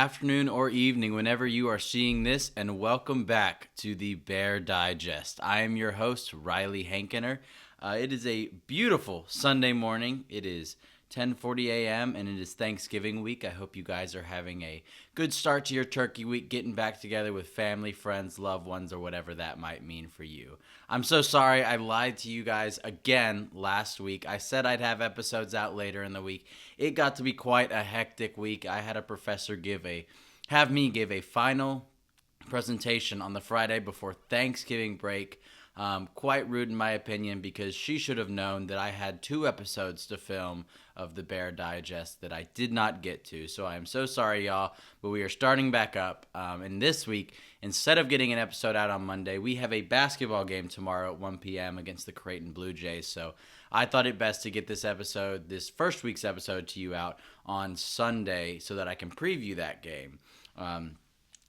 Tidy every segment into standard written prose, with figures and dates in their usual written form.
afternoon, or evening whenever you are seeing this, and welcome back to the Bear Digest. I am your host, Riley Hankener. It is a beautiful Sunday morning. It is 10:40 a.m. and it is Thanksgiving week. I hope you guys are having a good start to your turkey week, getting back together with family, friends, loved ones, or whatever that might mean for you. I'm so sorry I lied to you guys again last week. I said I'd have episodes out later in the week. It got to be quite a hectic week. I had a professor have me give a final presentation on the Friday before Thanksgiving break. Quite rude in my opinion, because she should have known that I had 2 episodes to film of the Bear Digest that I did not get to. So I am so sorry, y'all, but we are starting back up. And this week, instead of getting an episode out on Monday, we have a basketball game tomorrow at 1 p.m. against the Creighton Blue Jays. So I thought it best to get this first week's episode to you out on Sunday so that I can preview that game.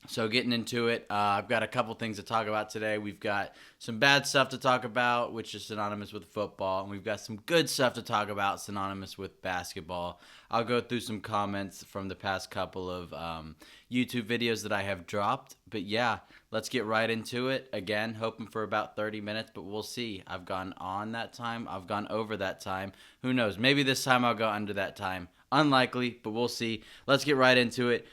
So getting into it, I've got a couple things to talk about today. We've got some bad stuff to talk about, which is synonymous with football, and we've got some good stuff to talk about, synonymous with basketball. I'll go through some comments from the past couple of YouTube videos that I have dropped. But yeah, let's get right into it. Again, hoping for about 30 minutes, but we'll see. I've gone on that time. I've gone over that time. Who knows? Maybe this time I'll go under that time. Unlikely, but we'll see. Let's get right into it.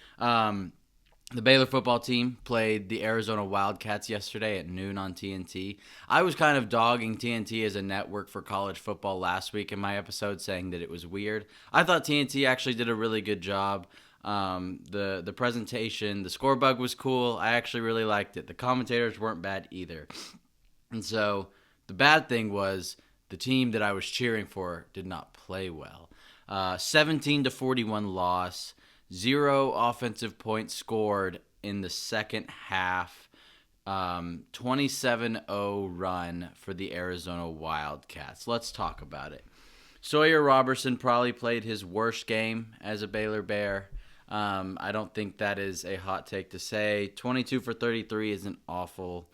The Baylor football team played the Arizona Wildcats yesterday at noon on TNT. I was kind of dogging TNT as a network for college football last week in my episode, saying that it was weird. I thought TNT actually did a really good job. The presentation, the score bug was cool. I actually really liked it. The commentators weren't bad either. And so the bad thing was the team that I was cheering for did not play well. 17-41 loss. 0 offensive points scored in the second half. 27-0 run for the Arizona Wildcats. Let's talk about it. Sawyer Robertson probably played his worst game as a Baylor Bear. I don't think that is a hot take to say. 22 for 33 isn't awful.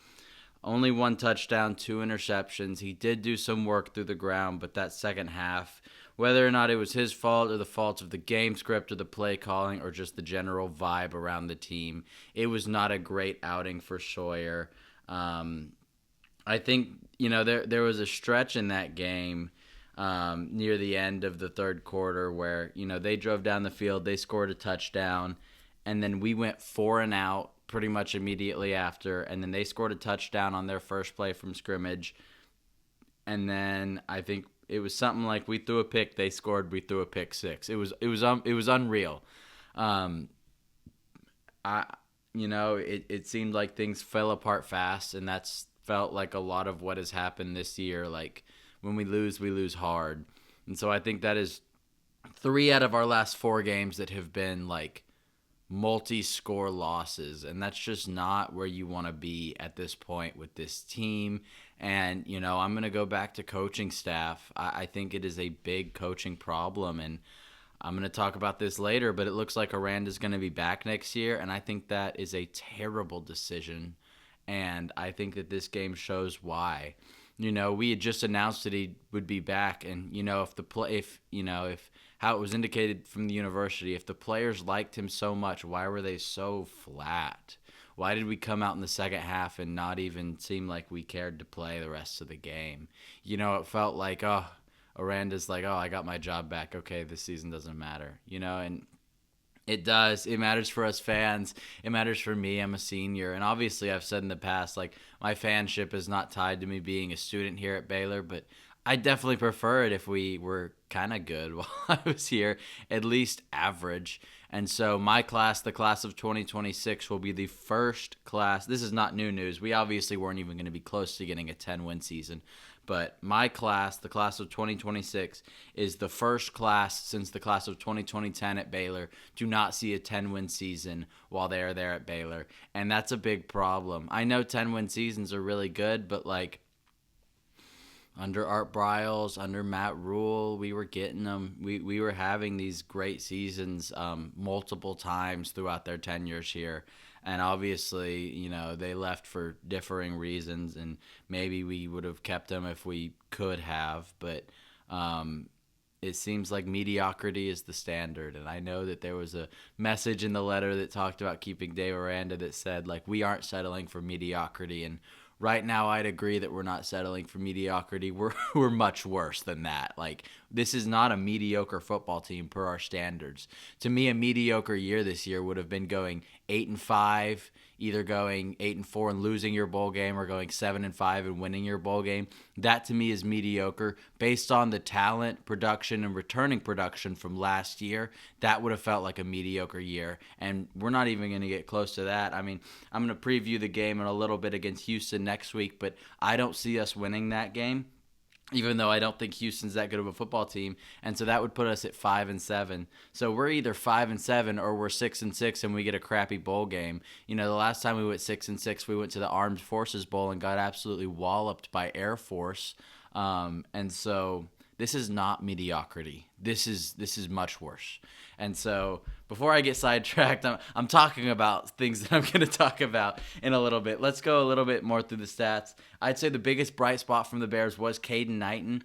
Only 1 touchdown, 2 interceptions. He did do some work through the ground, but that second half, whether or not it was his fault or the fault of the game script or the play calling or just the general vibe around the team, it was not a great outing for Sawyer. I think, there was a stretch in that game near the end of the third quarter where, they drove down the field, they scored a touchdown, and then we went 4 and out pretty much immediately after, and then they scored a touchdown on their first play from scrimmage. And then I think it was something like we threw a pick, they scored, we threw a pick 6. It was unreal. It seemed like things fell apart fast, and that's felt like a lot of what has happened this year. Like when we lose hard. And so I think that is 3 out of our last 4 games that have been like multi-score losses, and that's just not where you want to be at this point with this team. And I'm going to go back to coaching staff. I think it is a big coaching problem, and I'm going to talk about this later, but it looks like Aranda is going to be back next year, and I think that is a terrible decision, and I think that this game shows why. We had just announced that he would be back, and if how it was indicated from the university, if the players liked him so much, why were they so flat? Why did we come out in the second half and not even seem like we cared to play the rest of the game? It felt like, Aranda's like, I got my job back. Okay, this season doesn't matter. And it does. It matters for us fans. It matters for me. I'm a senior. And obviously, I've said in the past, like, my fanship is not tied to me being a student here at Baylor, but I definitely prefer it if we were kind of good while I was here, at least average. And so my class, the class of 2026, will be the first class. This is not new news. We obviously weren't even going to be close to getting a 10-win season. But my class, the class of 2026, is the first class since the class of 2010 at Baylor to not see a 10-win season while they are there at Baylor. And that's a big problem. I know 10-win seasons are really good, but like, under Art Briles, under Matt Rule, we were getting them. We were having these great seasons multiple times throughout their tenures here. And obviously, they left for differing reasons, and maybe we would have kept them if we could have. But it seems like mediocrity is the standard. And I know that there was a message in the letter that talked about keeping Dave Aranda that said, like, we aren't settling for mediocrity. And right now, I'd agree that we're not settling for mediocrity. We're much worse than that. Like, this is not a mediocre football team per our standards. To me, a mediocre year this year would have been going 8-5, either going 8-4 and losing your bowl game, or going 7-5 and winning your bowl game. That to me is mediocre based on the talent, production, and returning production from last year. That would have felt like a mediocre year, and we're not even going to get close to that. I mean, I'm going to preview the game in a little bit against Houston next week, but I don't see us winning that game, even though I don't think Houston's that good of a football team. And so that would put us at 5-7. So we're either 5-7 or we're 6-6 and we get a crappy bowl game. You know, the last time we went 6-6, we went to the Armed Forces Bowl and got absolutely walloped by Air Force. And so this is not mediocrity. This is much worse. And so before I get sidetracked, I'm talking about things that I'm going to talk about in a little bit. Let's go a little bit more through the stats. I'd say the biggest bright spot from the Bears was Caden Knighton.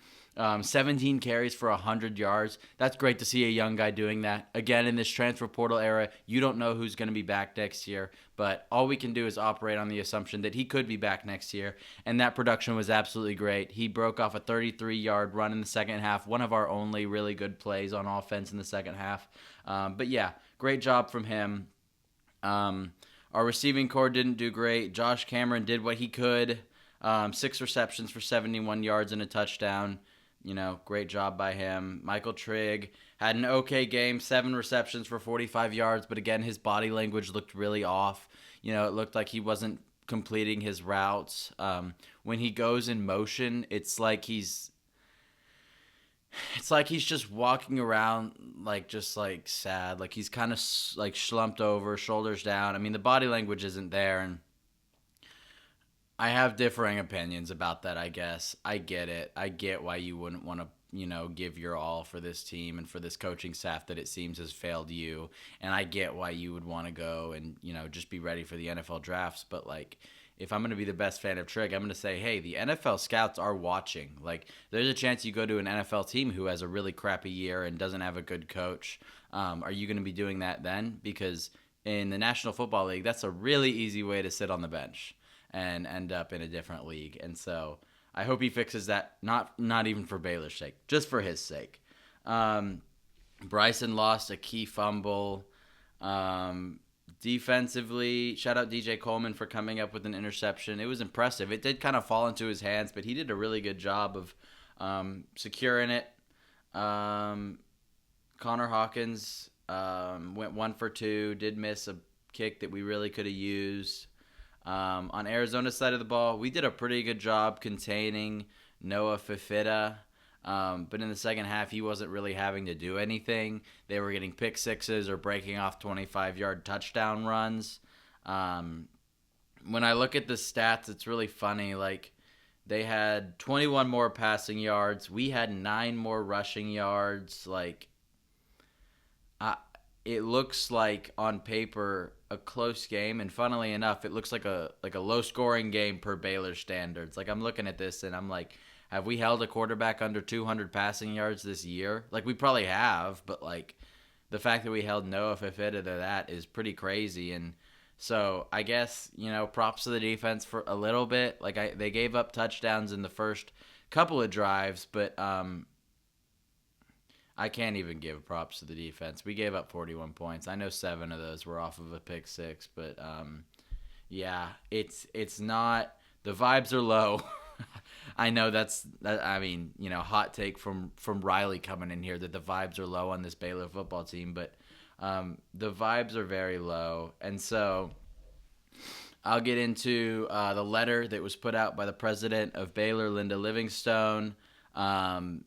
17 carries for 100 yards. That's great to see a young guy doing that. Again, in this transfer portal era, you don't know who's going to be back next year, but all we can do is operate on the assumption that he could be back next year, and that production was absolutely great. He broke off a 33-yard run in the second half, one of our only really good plays on offense in the second half. But yeah, great job from him. Our receiving core didn't do great. Josh Cameron did what he could. 6 receptions for 71 yards and a touchdown. You know, great job by him. Michael Trigg had an okay game, 7 receptions for 45 yards, but again, his body language looked really off. You know, it looked like he wasn't completing his routes. When he goes in motion, it's like he's just walking around just sad. Like he's kind of like slumped over, shoulders down. I mean, the body language isn't there, and I have differing opinions about that, I guess. I get it. I get why you wouldn't want to, give your all for this team and for this coaching staff that it seems has failed you. And I get why you would want to go and, just be ready for the NFL drafts. But, if I'm going to be the best fan of Trigg, I'm going to say, hey, the NFL scouts are watching. There's a chance you go to an NFL team who has a really crappy year and doesn't have a good coach. Are you going to be doing that then? Because in the National Football League, that's a really easy way to sit on the bench and end up in a different league. And so I hope he fixes that, not even for Baylor's sake, just for his sake. Bryson lost a key fumble. Defensively, shout out DJ Coleman for coming up with an interception. It was impressive. It did kind of fall into his hands, but he did a really good job of securing it. Connor Hawkins went 1 for 2, did miss a kick that we really could have used. On Arizona's side of the ball, we did a pretty good job containing Noah Fifita. But in the second half, he wasn't really having to do anything. They were getting pick sixes or breaking off 25-yard touchdown runs. When I look at the stats, it's really funny. They had 21 more passing yards. We had 9 more rushing yards. It looks like on paper a close game, and funnily enough, it looks like a low-scoring game per Baylor standards. I'm looking at this and I'm like, have we held a quarterback under 200 passing yards this year? We probably have, but the fact that we held Noah Fifita to that is pretty crazy. And so I guess, props to the defense for a little bit. They gave up touchdowns in the first couple of drives, but I can't even give props to the defense. We gave up 41 points. I know 7 of those were off of a pick six, but yeah, it's not. The vibes are low. I know hot take from Riley coming in here that the vibes are low on this Baylor football team, but the vibes are very low. And so I'll get into the letter that was put out by the president of Baylor, Linda Livingstone. I'm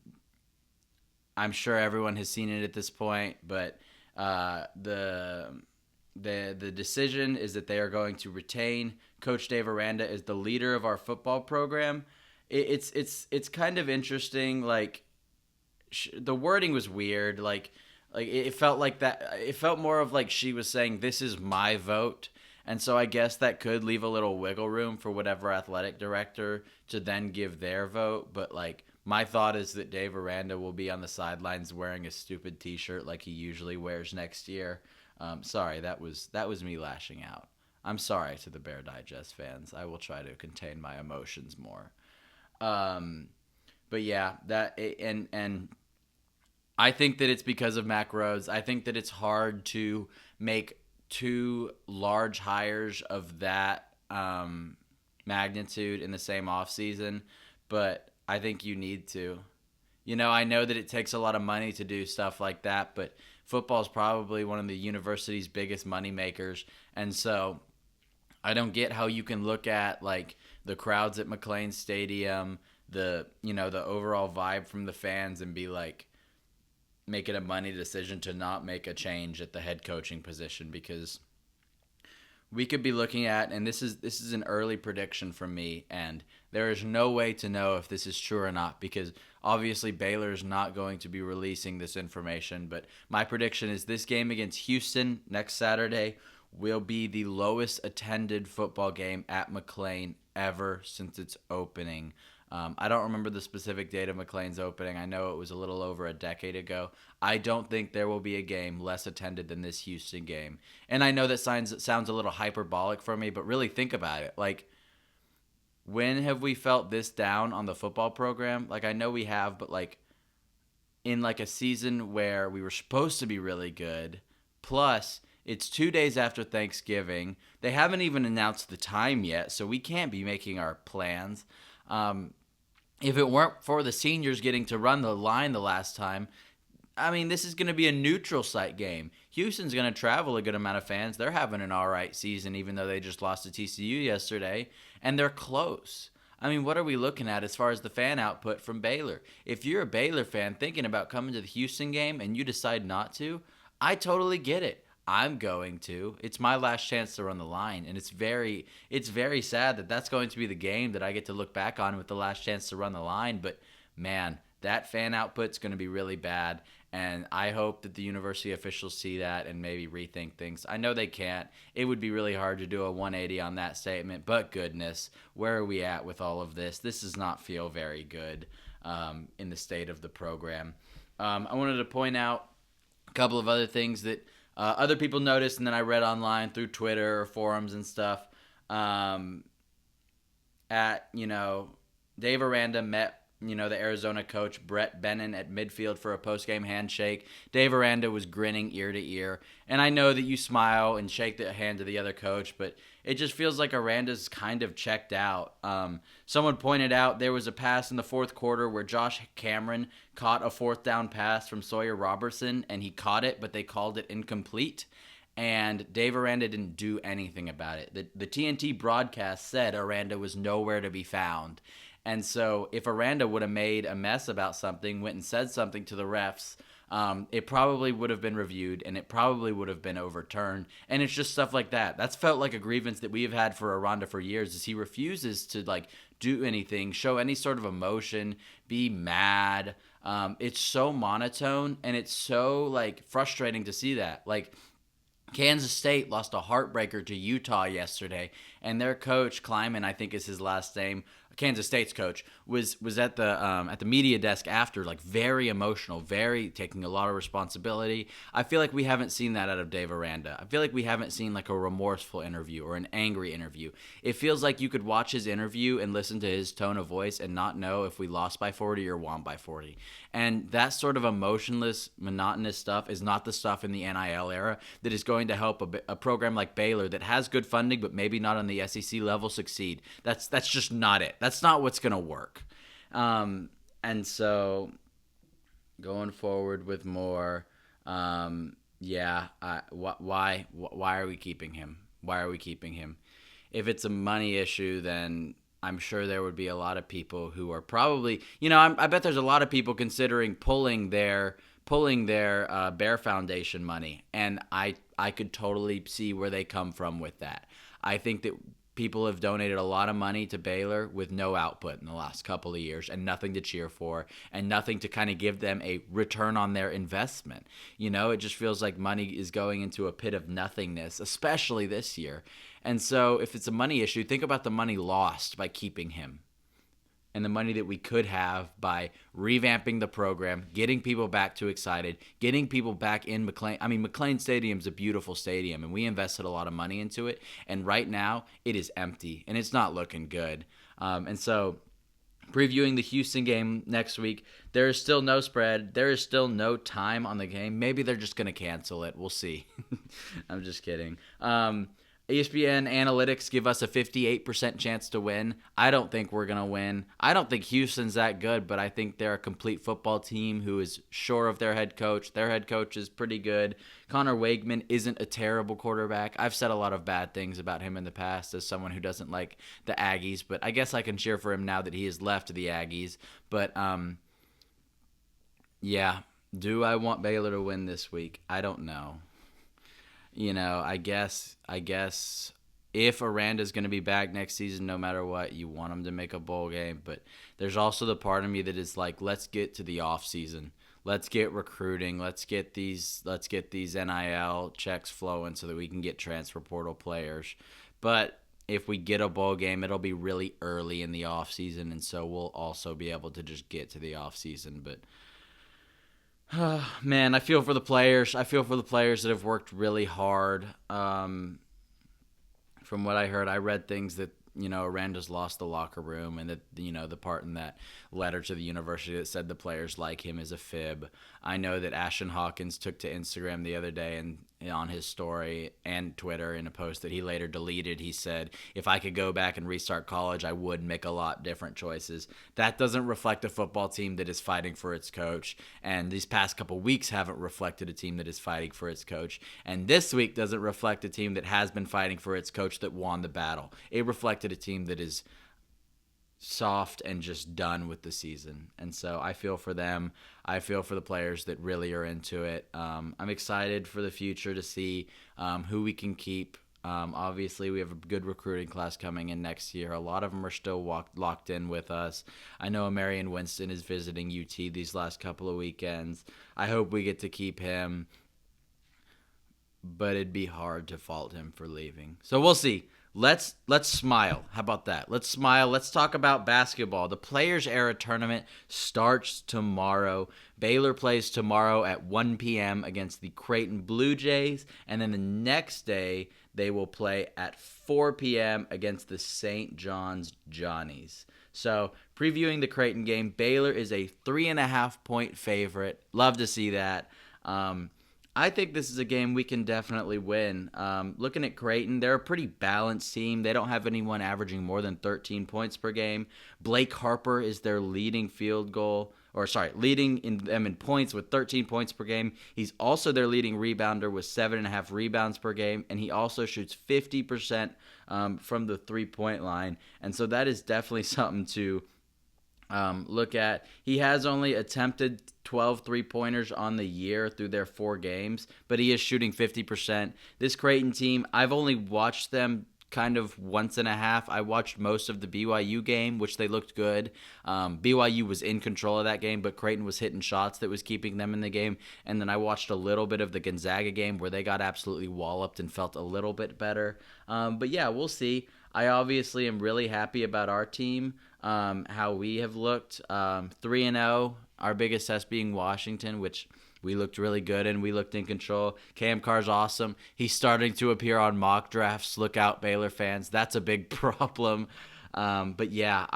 sure everyone has seen it at this point, but the decision is that they are going to retain Coach Dave Aranda as the leader of our football program. It's kind of interesting. The wording was weird. It felt like that. It felt more of she was saying, "This is my vote," and so I guess that could leave a little wiggle room for whatever athletic director to then give their vote. But My thought is that Dave Aranda will be on the sidelines wearing a stupid T-shirt like he usually wears next year. Sorry, that was me lashing out. I'm sorry to the Bear Digest fans. I will try to contain my emotions more. Um, but yeah, and I think that it's because of Mac Rhodes. I think that it's hard to make two large hires of that magnitude in the same offseason, but I think you need to. I know that it takes a lot of money to do stuff like that, but football is probably one of the university's biggest money makers, and so I don't get how you can look at like the crowds at McLean Stadium, the overall vibe from the fans, and be like, make it a money decision to not make a change at the head coaching position, because we could be looking at, and this is an early prediction from me, and there is no way to know if this is true or not, because obviously Baylor is not going to be releasing this information, but my prediction is this game against Houston next Saturday will be the lowest attended football game at McLean ever since its opening. I don't remember the specific date of McLean's opening. I know it was a little over a decade ago. I don't think there will be a game less attended than this Houston game. And I know that sounds a little hyperbolic for me, but really think about it. Like, when have we felt this down on the football program? Like, I know we have, but like in like a season where we were supposed to be really good, plus it's 2 days after Thanksgiving. They haven't even announced the time yet, so we can't be making our plans. If it weren't for the seniors getting to run the line the last time, I mean, this is going to be a neutral site game. Houston's going to travel a good amount of fans. They're having an all right season, even though they just lost to TCU yesterday, and they're close. I mean, what are we looking at as far as the fan output from Baylor? If you're a Baylor fan thinking about coming to the Houston game and you decide not to, I totally get it. I'm going to. It's my last chance to run the line, and it's very sad that that's going to be the game that I get to look back on with the last chance to run the line. But man, that fan output's going to be really bad, and I hope that the university officials see that and maybe rethink things. I know they can't. It would be really hard to do a 180 on that statement, but goodness, where are we at with all of this? This does not feel very good in the state of the program. I wanted to point out a couple of other things that other people noticed, and then I read online through Twitter or forums and stuff. Dave Aranda met, the Arizona coach Brett Bennon at midfield for a post-game handshake. Dave Aranda was grinning ear to ear. And I know that you smile and shake the hand of the other coach, but it just feels like Aranda's kind of checked out. Someone pointed out there was a pass in the fourth quarter where Josh Cameron caught a fourth down pass from Sawyer Robertson, and he caught it, but they called it incomplete. And Dave Aranda didn't do anything about it. The TNT broadcast said Aranda was nowhere to be found. And so if Aranda would have made a mess about something, went and said something to the refs, it probably would have been reviewed, and it probably would have been overturned. And it's just stuff like that. That's felt like a grievance that we have had for Aranda for years, is he refuses to like do anything, show any sort of emotion, be mad. It's so monotone, and it's so like frustrating to see that. Like, Kansas State lost a heartbreaker to Utah yesterday, and their coach, Kleiman, I think is his last name, Kansas State's coach, was at the media desk after, like very emotional, very taking a lot of responsibility. I feel like we haven't seen that out of Dave Aranda. I feel like we haven't seen like a remorseful interview or an angry interview. It feels like you could watch his interview and listen to his tone of voice and not know if we lost by 40 or won by 40. And that sort of emotionless, monotonous stuff is not the stuff in the NIL era that is going to help a program like Baylor that has good funding but maybe not on the SEC level succeed. That's just not it. That's not what's going to work. And so going forward with more, why are we keeping him? Why are we keeping him? If it's a money issue, then I'm sure there would be a lot of people who are probably, I bet there's a lot of people considering pulling their Bear Foundation money, and I could totally see where they come from with that. I think that people have donated a lot of money to Baylor with no output in the last couple of years and nothing to cheer for and nothing to kind of give them a return on their investment. It just feels like money is going into a pit of nothingness, especially this year. And so if it's a money issue, think about the money lost by keeping him. and the money that we could have by revamping the program, getting people back too excited, getting people back in McLean. I mean, McLean Stadium's a beautiful stadium, and we invested a lot of money into it. And right now, it is empty, and it's not looking good. And so, previewing the Houston game next week, there is still no spread. There is still no time on the game. Maybe they're just going to cancel it. We'll see. I'm just kidding. ESPN analytics give us a 58% chance to win. I don't think we're going to win. I don't think Houston's that good, but I think they're a complete football team who is sure of their head coach. Their head coach is pretty good. Connor Wakeman isn't a terrible quarterback. I've said a lot of bad things about him in the past as someone who doesn't like the Aggies, but I guess I can cheer for him now that he has left the Aggies. But, yeah, do I want Baylor to win this week? I don't know. I guess if Aranda's going to be back next season, no matter what, you want him to make a bowl game. But there's also the part of me that is like, let's get to the off season. Let's get recruiting. Let's get these NIL checks flowing so that we can get transfer portal players. But if we get a bowl game, it'll be really early in the off season, and so we'll also be able to just get to the off season. But man, I feel for the players. I feel for the players that have worked really hard. From what I heard, I read things that, Aranda's lost the locker room, and that, the part in that letter to the university that said the players like him is a fib. I know that Ashton Hawkins took to Instagram the other day and on his story and Twitter in a post that he later deleted, he said, if I could go back and restart college, I would make a lot different choices. That doesn't reflect a football team that is fighting for its coach. And these past couple weeks haven't reflected a team that is fighting for its coach. And this week doesn't reflect a team that has been fighting for its coach that won the battle. It reflected a team that is soft and just done with the season. And so I feel for them. I feel for the players that really are into it. I'm excited for the future to see who we can keep. Obviously, we have a good recruiting class coming in next year. A lot of them are still locked in with us. I know Marion Winston is visiting UT these last couple of weekends. I hope we get to keep him, but it'd be hard to fault him for leaving. So we'll see. Let's smile. How about that? Let's smile. Let's talk about basketball. The Players Era Tournament starts tomorrow. Baylor plays tomorrow at 1 p.m. against the Creighton Blue Jays, and then the next day they will play at 4 p.m. against the St. John's Johnnies. So, previewing the Creighton game, Baylor is a 3.5-point favorite. Love to see that. I think this is a game we can definitely win. Looking at Creighton, they're a pretty balanced team. They don't have anyone averaging more than 13 points per game. Blake Harper is their leading leading in points with 13 points per game. He's also their leading rebounder with 7.5 rebounds per game, and he also shoots 50% from the three-point line. And so that is definitely something to look at. He has only attempted 12 three-pointers on the year through their 4 games, but he is shooting 50%. This Creighton team, I've only watched them kind of once and a half. I watched most of the BYU game, which they looked good. BYU was in control of that game, but Creighton was hitting shots that was keeping them in the game. And then I watched a little bit of the Gonzaga game where they got absolutely walloped and felt a little bit better. But yeah, we'll see. I obviously am really happy about our team, how we have looked. 3-0, our biggest test being Washington, which we looked really good and we looked in control. Cam Carr's awesome. He's starting to appear on mock drafts. Look out, Baylor fans. That's a big problem. But yeah,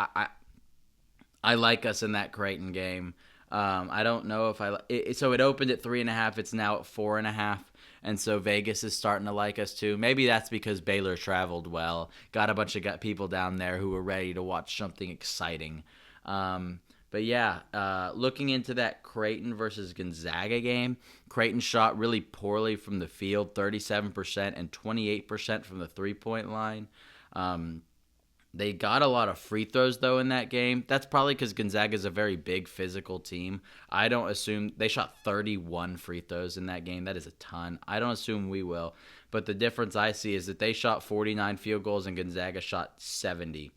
I like us in that Creighton game. I don't know if so it opened at 3.5. It's now at 4.5. And so Vegas is starting to like us too. Maybe that's because Baylor traveled well. Got a bunch of people down there who were ready to watch something exciting. But yeah, looking into that Creighton versus Gonzaga game, Creighton shot really poorly from the field, 37% and 28% from the three-point line. They got a lot of free throws, though, in that game. That's probably because Gonzaga is a very big physical team. I don't assume they shot 31 free throws in that game. That is a ton. I don't assume we will. But the difference I see is that they shot 49 field goals and Gonzaga shot 70.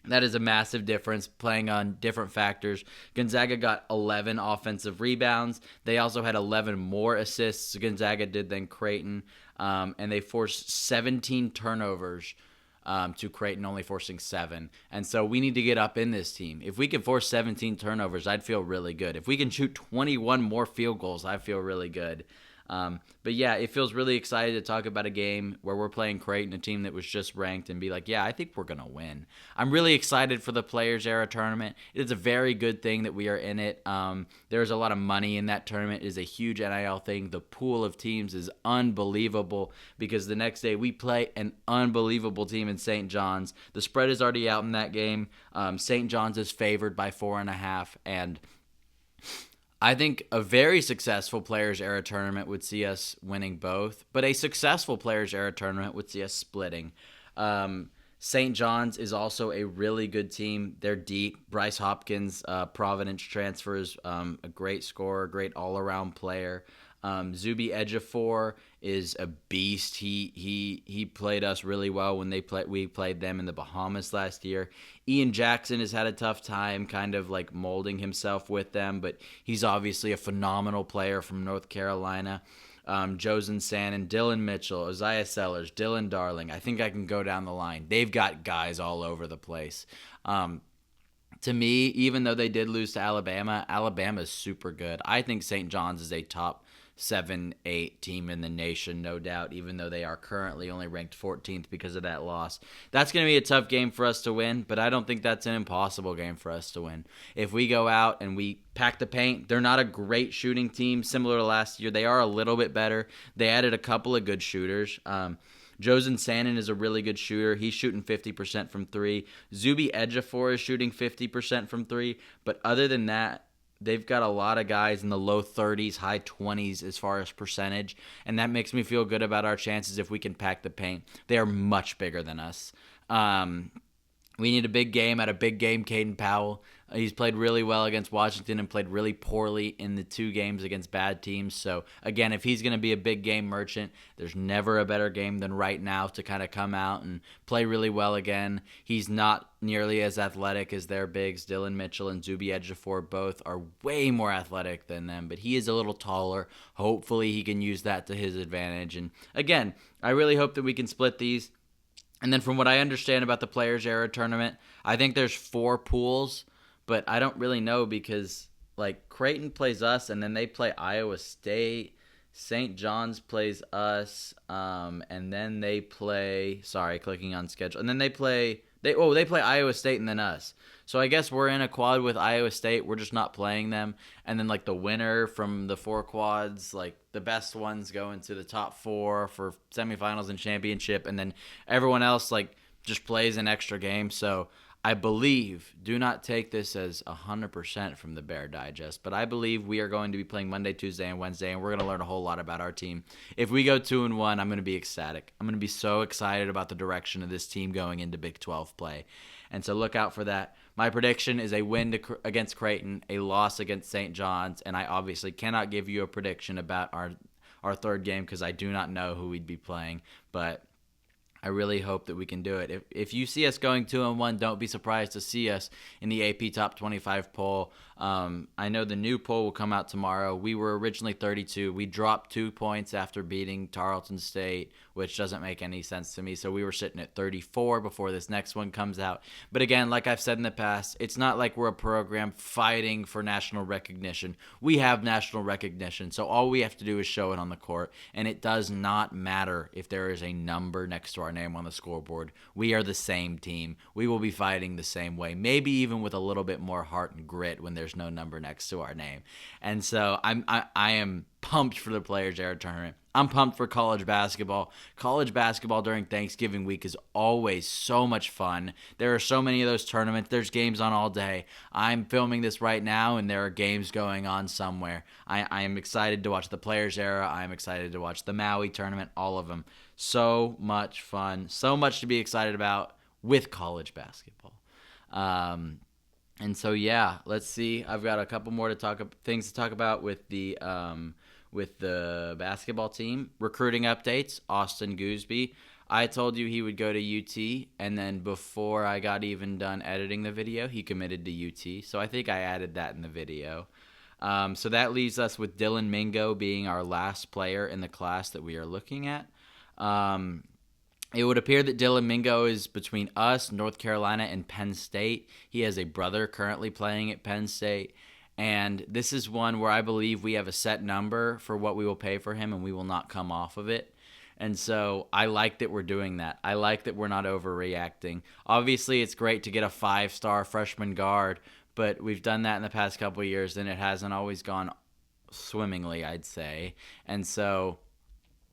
That is a massive difference playing on different factors. Gonzaga got 11 offensive rebounds. They also had 11 more assists Gonzaga did than Creighton. And they forced 17 turnovers to Creighton only forcing 7. And so we need to get up in this team. If we can force 17 turnovers, I'd feel really good. If we can shoot 21 more field goals, I feel really good. But yeah, it feels really excited to talk about a game where we're playing Creighton, a team that was just ranked, and be like, yeah, I think we're going to win. I'm really excited for the Players Era tournament. It is a very good thing that we are in it. There's a lot of money in that tournament. It is a huge NIL thing. The pool of teams is unbelievable because the next day we play an unbelievable team in St. John's. The spread is already out in that game. St. John's is favored by 4.5, and I think a very successful Players Era tournament would see us winning both, but a successful Players Era tournament would see us splitting. St. John's is also a really good team. They're deep. Bryce Hopkins, Providence transfers, a great scorer, great all-around player. Zuby Ejiofor is a beast. He played us really well when we played them in the Bahamas last year. Ian Jackson has had a tough time kind of like molding himself with them, but he's obviously a phenomenal player from North Carolina. Josen Sannon, Dylan Mitchell, Isaiah Sellers, Dylan Darling. I think I can go down the line. They've got guys all over the place. To me, even though they did lose to Alabama, Alabama's super good. I think St. John's is a top 7-8 team in the nation, no doubt, even though they are currently only ranked 14th because of that loss. That's going to be a tough game for us to win, but I don't think that's an impossible game for us to win. If we go out and we pack the paint, they're not a great shooting team, similar to last year. They are a little bit better. They added a couple of good shooters. Josen Sannon is a really good shooter. He's shooting 50% from 3. Zuby Ejiofor is shooting 50% from 3. But other than that, they've got a lot of guys in the low 30s, high 20s as far as percentage, and that makes me feel good about our chances if we can pack the paint. They are much bigger than us. We need a big game out of big game Caden Powell. He's played really well against Washington and played really poorly in the 2 games against bad teams. So, again, if he's going to be a big game merchant, there's never a better game than right now to kind of come out and play really well again. He's not nearly as athletic as their bigs. Dylan Mitchell and Zuby Ejiofor both are way more athletic than them, but he is a little taller. Hopefully he can use that to his advantage. And, again, I really hope that we can split these. And then from what I understand about the Players Era tournament, I think there's 4 pools, but I don't really know because, like, Creighton plays us, and then they play Iowa State. St. John's plays us, and then they play, clicking on schedule. And then they play Iowa State and then us. So I guess we're in a quad with Iowa State. We're just not playing them. And then, like, the winner from the 4 quads, like, the best ones go into the top 4 for semifinals and championship. And then everyone else, like, just plays an extra game. So I believe, do not take this as 100% from the Bear Digest, but I believe we are going to be playing Monday, Tuesday, and Wednesday, and we're going to learn a whole lot about our team. If we go 2-1, I'm going to be ecstatic. I'm going to be so excited about the direction of this team going into Big 12 play. And so look out for that. My prediction is a win against Creighton, a loss against St. John's, and I obviously cannot give you a prediction about our third game because I do not know who we'd be playing, but I really hope that we can do it. If you see us going 2-1, don't be surprised to see us in the AP Top 25 poll. I know the new poll will come out tomorrow. We were originally 32. We dropped 2 points after beating Tarleton State, which doesn't make any sense to me. So we were sitting at 34 before this next one comes out. But again, like I've said in the past, it's not like we're a program fighting for national recognition. We have national recognition, so all we have to do is show it on the court. And it does not matter if there is a number next to our name on the scoreboard. We are the same team. We will be fighting the same way, maybe even with a little bit more heart and grit when there's no number next to our name. And so I am pumped for the Players Era tournament. I'm pumped for college basketball. College basketball during Thanksgiving week is always so much fun. There are so many of those tournaments. There's games on all day. I'm filming this right now, and there are games going on somewhere. I am excited to watch the Players Era. I am excited to watch the Maui tournament, all of them. So much fun. So much to be excited about with college basketball. And so, yeah, let's see. I've got a couple more things to talk about with the basketball team. Recruiting updates, Austin Gooseby. I told you he would go to UT, and then before I got even done editing the video, he committed to UT. So I think I added that in the video. So that leaves us with Dylan Mingo being our last player in the class that we are looking at. It would appear that Dylan Mingo is between us, North Carolina, and Penn State. He has a brother currently playing at Penn State. And this is one where I believe we have a set number for what we will pay for him, and we will not come off of it. And so I like that we're doing that. I like that we're not overreacting. Obviously, it's great to get a 5-star freshman guard, but we've done that in the past couple of years, and it hasn't always gone swimmingly, I'd say. And so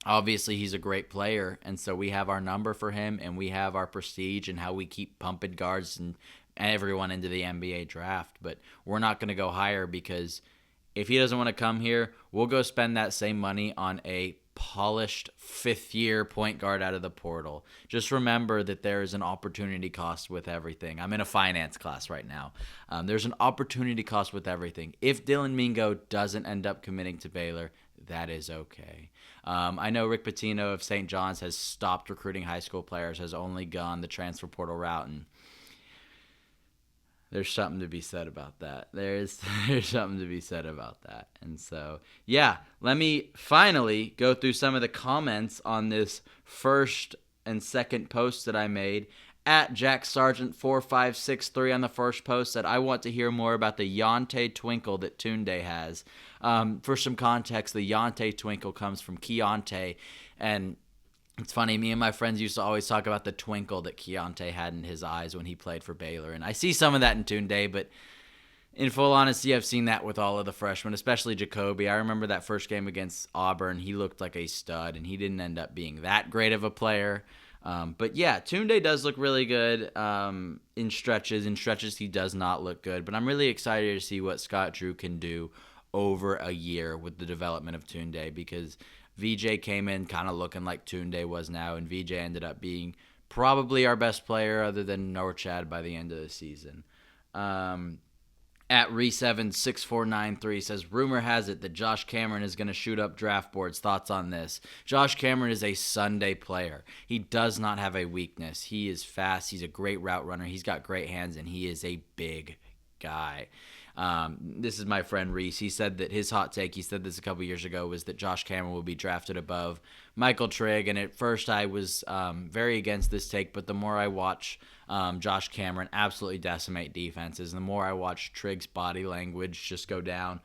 obviously he's a great player, and so we have our number for him, and we have our prestige and how we keep pumping guards and everyone into the NBA draft. But we're not going to go higher, because if he doesn't want to come here, we'll go spend that same money on a polished fifth-year point guard out of the portal. Just remember that there is an opportunity cost with everything. I'm in a finance class right now. There's an opportunity cost with everything. If Dylan Mingo doesn't end up committing to Baylor, that is okay. I know Rick Pitino of St. John's has stopped recruiting high school players, has only gone the transfer portal route, and there's something to be said about that. There's something to be said about that. And so, yeah, let me finally go through some of the comments on this first and second post that I made. At Jack Sargent 4563 on the first post said, I want to hear more about the Yante twinkle that Tunde has. For some context, the Yante twinkle comes from Keontae, and it's funny, me and my friends used to always talk about the twinkle that Keontae had in his eyes when he played for Baylor. And I see some of that in Tunde, but in full honesty, I've seen that with all of the freshmen, especially Jacoby. I remember that first game against Auburn. He looked like a stud, and he didn't end up being that great of a player. But yeah, Tunde does look really good in stretches. In stretches, he does not look good. But I'm really excited to see what Scott Drew can do over a year with the development of Tunde, because VJ came in kind of looking like Tunde was now, and VJ ended up being probably our best player other than Norchad by the end of the season. At Re76493 says, rumor has it that Josh Cameron is going to shoot up draft boards. Thoughts on this? Josh Cameron is a Sunday player. He does not have a weakness. He is fast. He's a great route runner. He's got great hands, and he is a big guy. This is my friend Reese. He said that his hot take, he said this a couple years ago, was that Josh Cameron will be drafted above Michael Trigg. And at first I was very against this take, but the more I watch Josh Cameron absolutely decimate defenses, and the more I watch Trigg's body language just go down,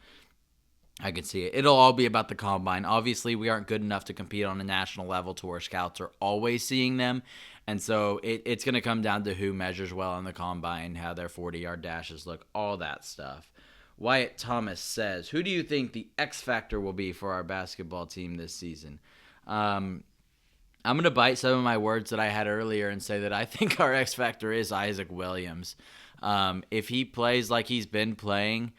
I can see it. It'll all be about the combine. Obviously, we aren't good enough to compete on a national level to where scouts are always seeing them. And so it's going to come down to who measures well on the combine, how their 40-yard dashes look, all that stuff. Wyatt Thomas says, who do you think the X factor will be for our basketball team this season? I'm going to bite some of my words that I had earlier and say that I think our X factor is Isaac Williams. If he plays like he's been playing,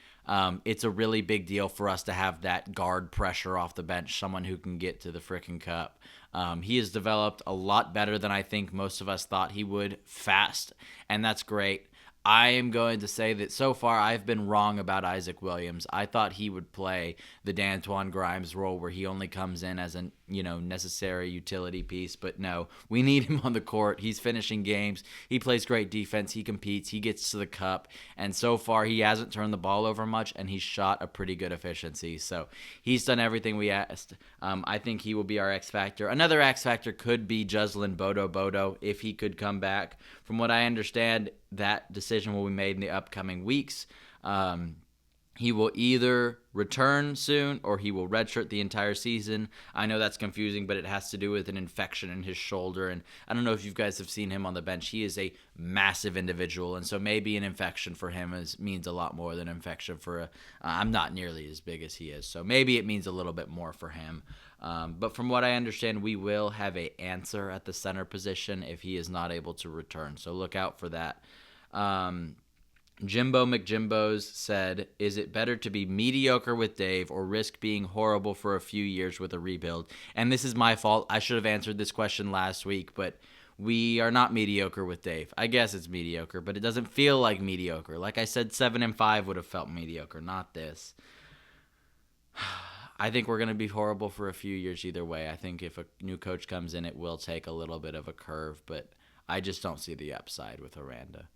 it's a really big deal for us to have that guard pressure off the bench, someone who can get to the frickin' cup. He has developed a lot better than I think most of us thought he would, fast, and that's great. I am going to say that so far I've been wrong about Isaac Williams. I thought he would play the D'Antoine Grimes role where he only comes in as a necessary utility piece, but no, we need him on the court. He's finishing games. He plays great defense. He competes. He gets to the cup, and so far he hasn't turned the ball over much, and he's shot a pretty good efficiency. So he's done everything we asked. I think he will be our X factor. Another X factor could be Juslin Bodo if he could come back. From what I understand, that decision will be made in the upcoming weeks. He will either return soon or he will redshirt the entire season. I know that's confusing, but it has to do with an infection in his shoulder. And I don't know if you guys have seen him on the bench. He is a massive individual, and so maybe an infection for him means a lot more than an infection for I'm not nearly as big as he is, so maybe it means a little bit more for him. But from what I understand, we will have an answer at the center position if he is not able to return. So look out for that. Jimbo McJimbos said, is it better to be mediocre with Dave or risk being horrible for a few years with a rebuild? And this is my fault. I should have answered this question last week, but we are not mediocre with Dave. I guess it's mediocre, but it doesn't feel like mediocre. Like I said, 7-5 would have felt mediocre, not this. I think we're going to be horrible for a few years either way. I think if a new coach comes in, it will take a little bit of a curve, but I just don't see the upside with Aranda.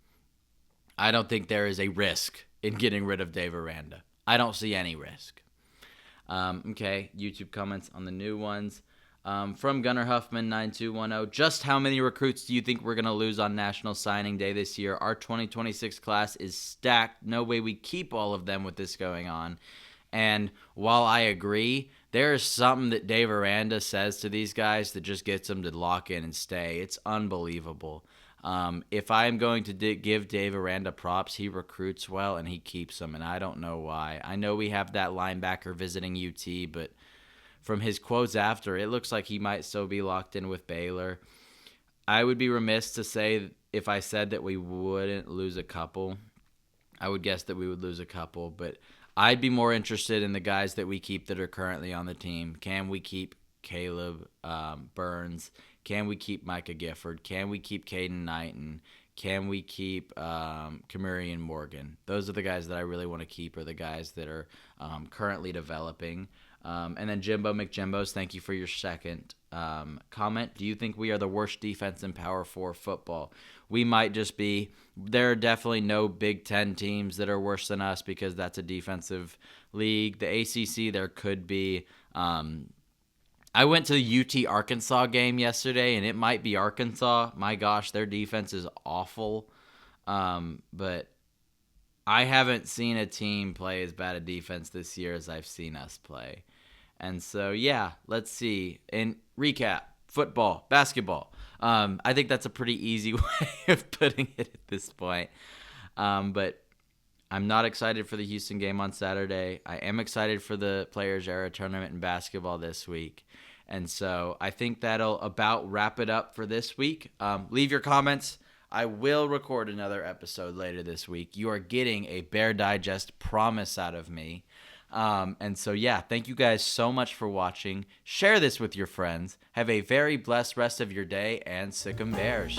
I don't think there is a risk in getting rid of Dave Aranda. I don't see any risk. Okay, YouTube comments on the new ones. From Gunnar Huffman 9210, just how many recruits do you think we're going to lose on National Signing Day this year? Our 2026 class is stacked. No way we keep all of them with this going on. And while I agree, there is something that Dave Aranda says to these guys that just gets them to lock in and stay. It's unbelievable. If I'm going to give Dave Aranda props, he recruits well and he keeps them, and I don't know why. I know we have that linebacker visiting UT, but from his quotes after, it looks like he might still be locked in with Baylor. I would be remiss to say if I said that we wouldn't lose a couple. I would guess that we would lose a couple, but I'd be more interested in the guys that we keep that are currently on the team. Can we keep Caleb Burns? Can we keep Micah Gifford? Can we keep Caden Knighton? Can we keep Kamarian Morgan? Those are the guys that I really want to keep, or the guys that are currently developing. And then Jimbo McJimbos, thank you for your second comment. Do you think we are the worst defense in Power 4 football? We might just be. There are definitely no Big Ten teams that are worse than us because that's a defensive league. The ACC, there could be. I went to the UT Arkansas game yesterday, and it might be Arkansas. My gosh, their defense is awful. But I haven't seen a team play as bad a defense this year as I've seen us play. And so, yeah, let's see. In recap, football, basketball. I think that's a pretty easy way of putting it at this point. But I'm not excited for the Houston game on Saturday. I am excited for the Players Era tournament in basketball this week. And so I think that'll about wrap it up for this week. Leave your comments. I will record another episode later this week. You are getting a Bear Digest promise out of me. And so, yeah, thank you guys so much for watching. Share this with your friends. Have a very blessed rest of your day, and sick 'em Bears.